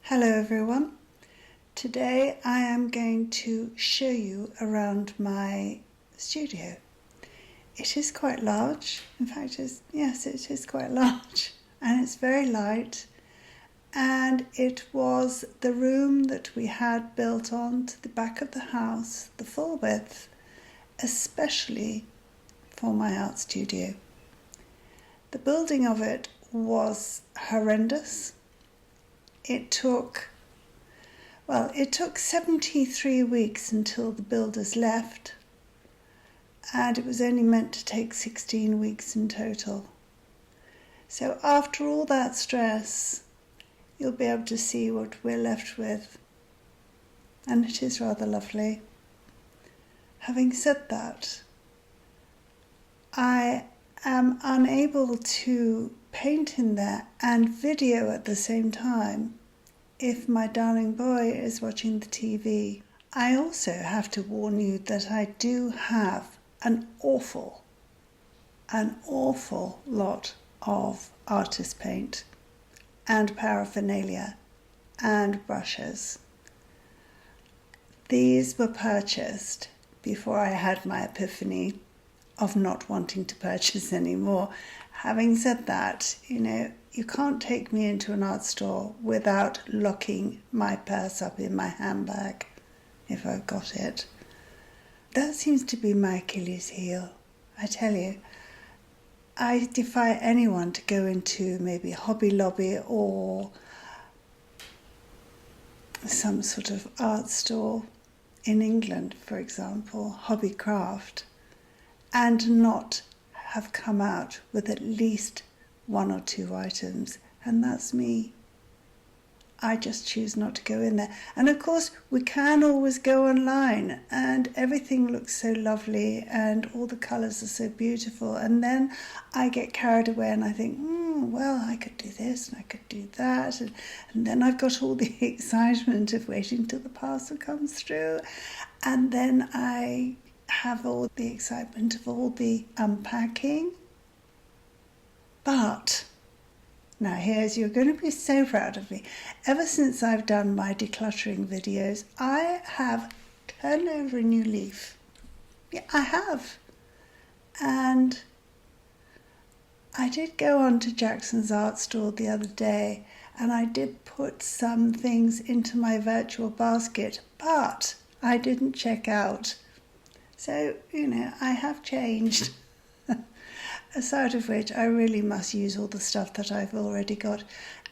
Hello everyone. Today I am going to show you around my studio. It is quite large. In fact, it is quite large, and it's very light. And it was the room that we had built on to the back of the house, the full width, especially for my art studio. The building of it was horrendous. It took 73 weeks until the builders left, and it was only meant to take 16 weeks in total. So after all that stress, you'll be able to see what we're left with, and it is rather lovely. Having said that, I am unable to paint in there and video at the same time if my darling boy is watching the TV. I also have to warn you that I do have an awful lot of artist paint and paraphernalia and brushes. These were purchased before I had my epiphany of not wanting to purchase anymore. Having said that, you can't take me into an art store without locking my purse up in my handbag if I've got it. That seems to be my Achilles heel. I tell you, I defy anyone to go into maybe Hobby Lobby or some sort of art store in England, for example, Hobby Craft, and not have come out with at least one or two items, and that's me. I just choose not to go in there. And of course, we can always go online, and everything looks so lovely, and all the colours are so beautiful, and then I get carried away and I think, well, I could do this and I could do that, and then I've got all the excitement of waiting till the parcel comes through, and then I have all the excitement of all the unpacking. But now you're going to be so proud of me. Ever since I've done my decluttering videos, I have turned over a new leaf. Yeah, I have. And I did go on to Jackson's art store the other day, and I did put some things into my virtual basket, but I didn't check out. So, I have changed. Aside of which, I really must use all the stuff that I've already got.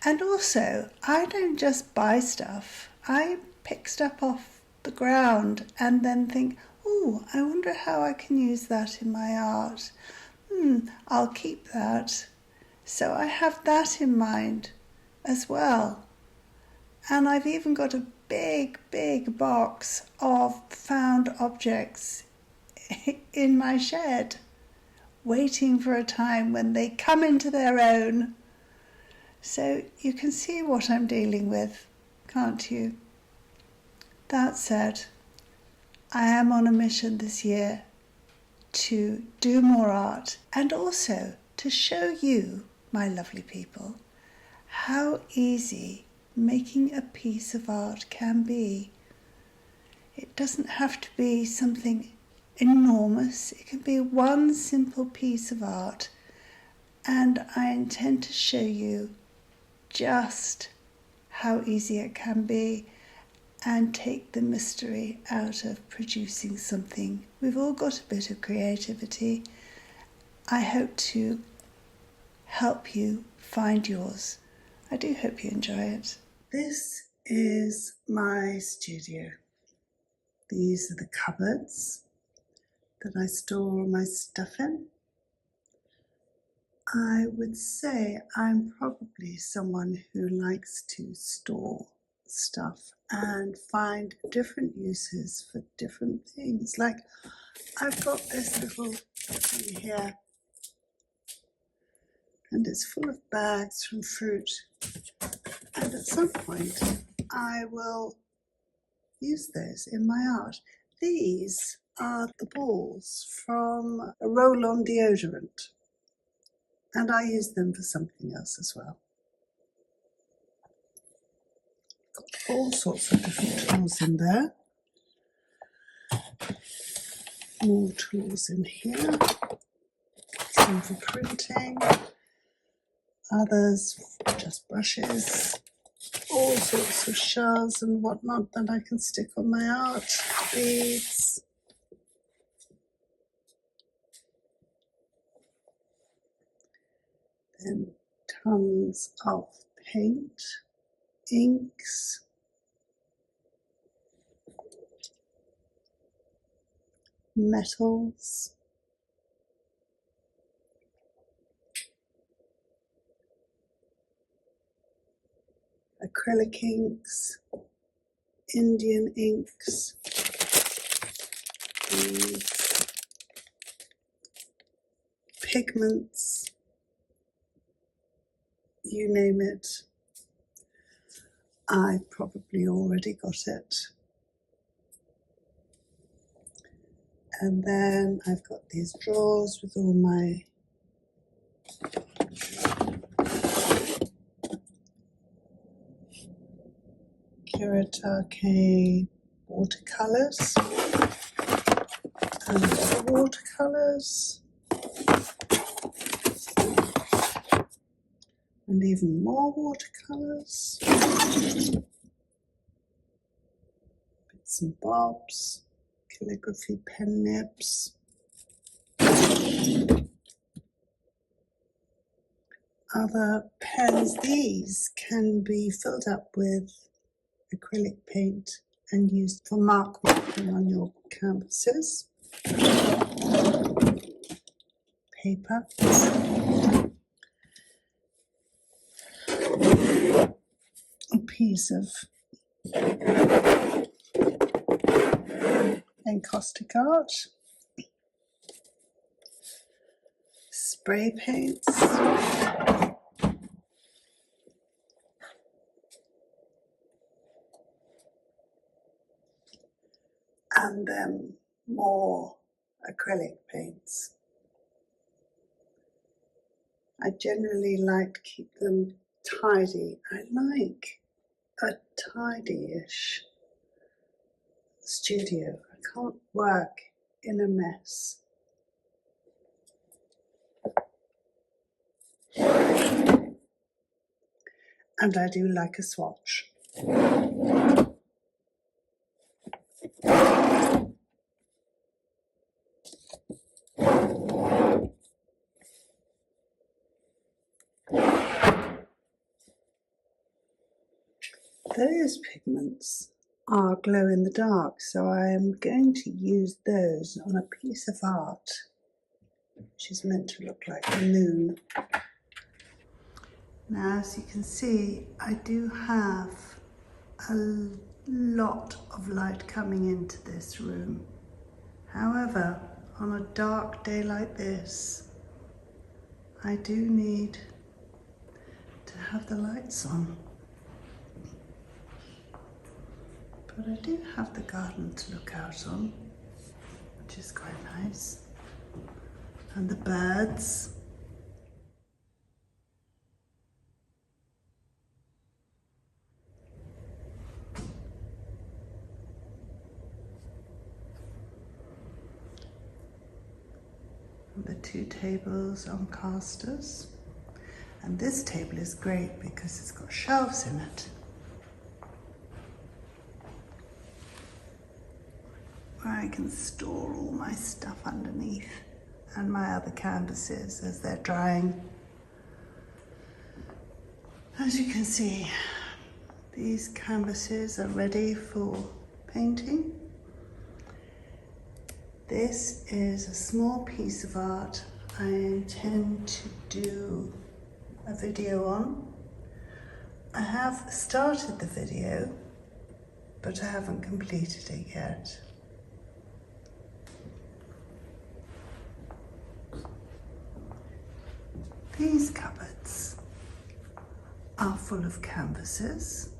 And also, I don't just buy stuff. I pick stuff off the ground and then think, I wonder how I can use that in my art. I'll keep that. So I have that in mind as well. And I've even got a big box of found objects in my shed, waiting for a time when they come into their own. So you can see what I'm dealing with, can't you? That said, I am on a mission this year to do more art, and also to show you, my lovely people, how easy making a piece of art can be. It doesn't have to be something enormous. It can be one simple piece of art, and I intend to show you just how easy it can be and take the mystery out of producing something. We've all got a bit of creativity. I hope to help you find yours. I do hope you enjoy it. This is my studio. These are the cupboards that I store all my stuff in. I would say I'm probably someone who likes to store stuff and find different uses for different things. Like, I've got this little thing here, and it's full of bags from fruit, and at some point I will use those in my art. These are the balls from a roll-on deodorant, and I use them for something else as well. All sorts of different tools in there. More tools in here. Some for printing. Others just brushes. All sorts of shells and whatnot that I can stick on my art. Beads. Then tons of paint, inks, metals, acrylic inks, Indian inks, pigments, you name it. I probably already got it. And then I've got these drawers with all my Kiritake watercolours and watercolours and even more watercolours, bits and bobs, calligraphy pen nibs, other pens. These can be filled up with acrylic paint and used for marking on your canvases. Paper. A piece of encaustic art. Spray paints. And then more acrylic paints. I generally like to keep them tidy. I like a tidy-ish studio. I can't work in a mess. And I do like a swatch. Those pigments are glow in the dark, so I am going to use those on a piece of art which is meant to look like the moon. Now, as you can see, I do have a lot of light coming into this room. However, on a dark day like this, I do need to have the lights on. But I do have the garden to look out on, which is quite nice. And the birds. And the two tables on casters. And this table is great because it's got shelves in it, where I can store all my stuff underneath and my other canvases as they're drying. As you can see, these canvases are ready for painting. This is a small piece of art I intend to do a video on. I have started the video, but I haven't completed it yet. These cupboards are full of canvases,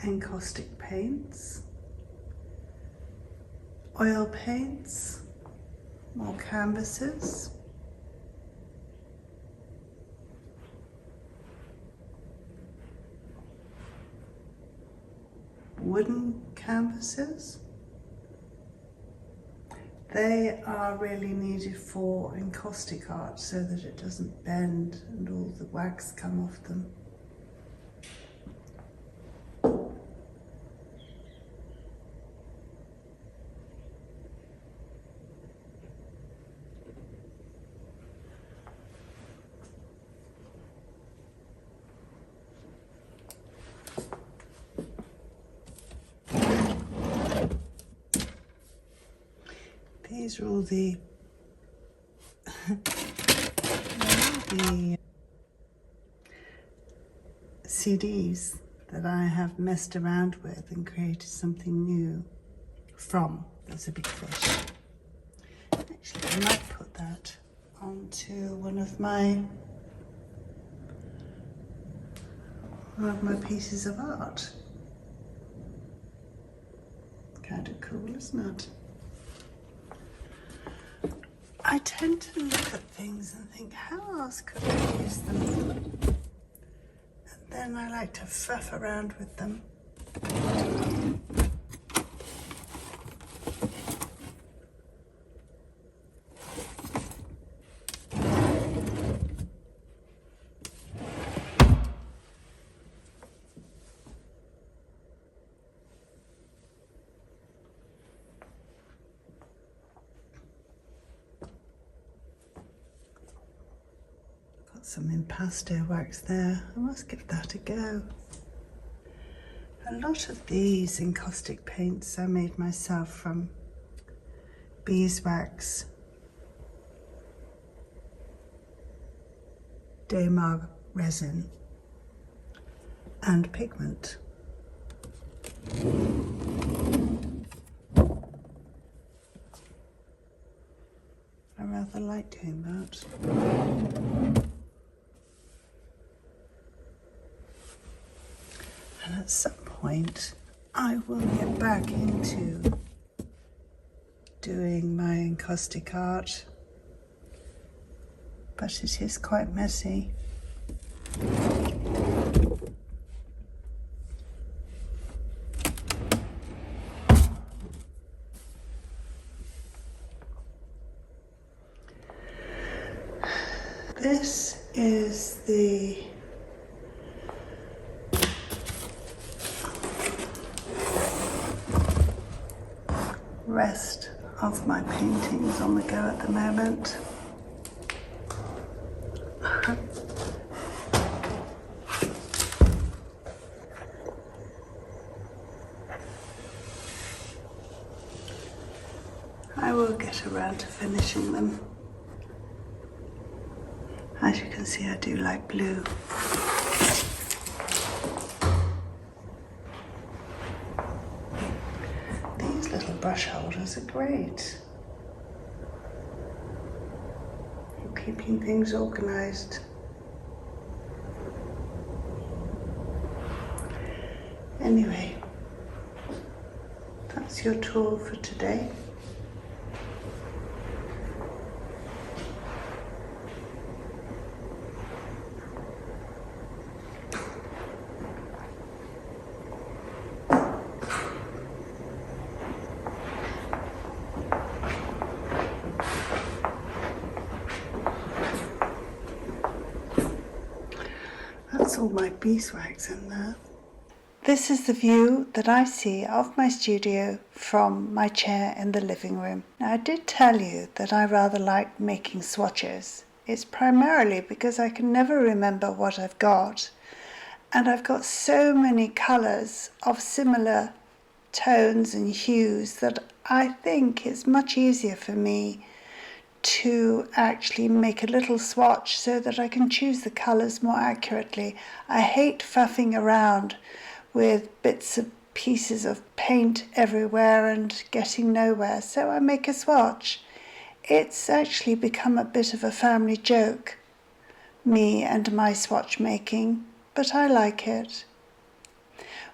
encaustic paints, oil paints, more canvases, wooden canvases. They are really needed for encaustic art so that it doesn't bend and all the wax come off them. These are all the CDs that I have messed around with and created something new from. There's a big fish. Actually, I might put that onto one of my pieces of art. Kind of cool, isn't it? I tend to look at things and think, how else could I use them? And then I like to faff around with them. Some impasto wax there. I must give that a go. A lot of these encaustic paints I made myself from beeswax, Demarg resin and pigment. I rather like doing that. And at some point, I will get back into doing my encaustic art, but it is quite messy. This is the rest of my paintings on the go at the moment. I will get around to finishing them. As you can see, I do like blue. These little brush holders are great for keeping things organised. Anyway, that's your tour for today. That's all my beeswax in there. This is the view that I see of my studio from my chair in the living room. Now, I did tell you that I rather like making swatches. It's primarily because I can never remember what I've got. And I've got so many colours of similar tones and hues that I think it's much easier for me to actually make a little swatch so that I can choose the colours more accurately. I hate faffing around with bits of pieces of paint everywhere and getting nowhere, so I make a swatch. It's actually become a bit of a family joke, me and my swatch making, but I like it.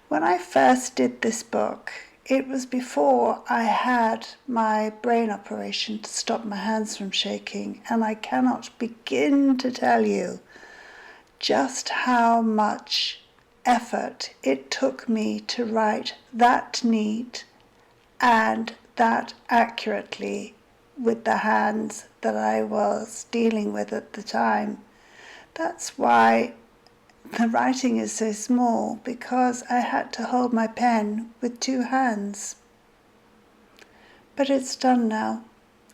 When I first did this book, it was before I had my brain operation to stop my hands from shaking, and I cannot begin to tell you just how much effort it took me to write that neat and that accurately with the hands that I was dealing with at the time. That's why the writing is so small, because I had to hold my pen with two hands. But it's done now,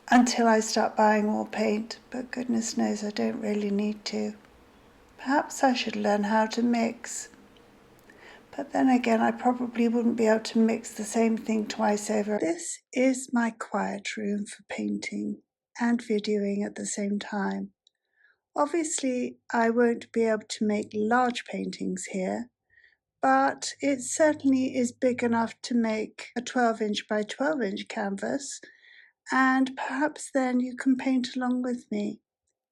until I start buying more paint, but goodness knows I don't really need to. Perhaps I should learn how to mix. But then again, I probably wouldn't be able to mix the same thing twice over. This is my quiet room for painting and videoing at the same time. Obviously, I won't be able to make large paintings here, but it certainly is big enough to make a 12-inch by 12-inch canvas, and perhaps then you can paint along with me.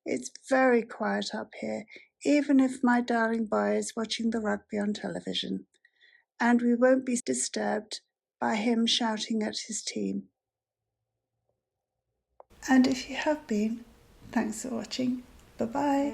It's very quiet up here, even if my darling boy is watching the rugby on television, and we won't be disturbed by him shouting at his team. And if you have been, thanks for watching. Bye-bye.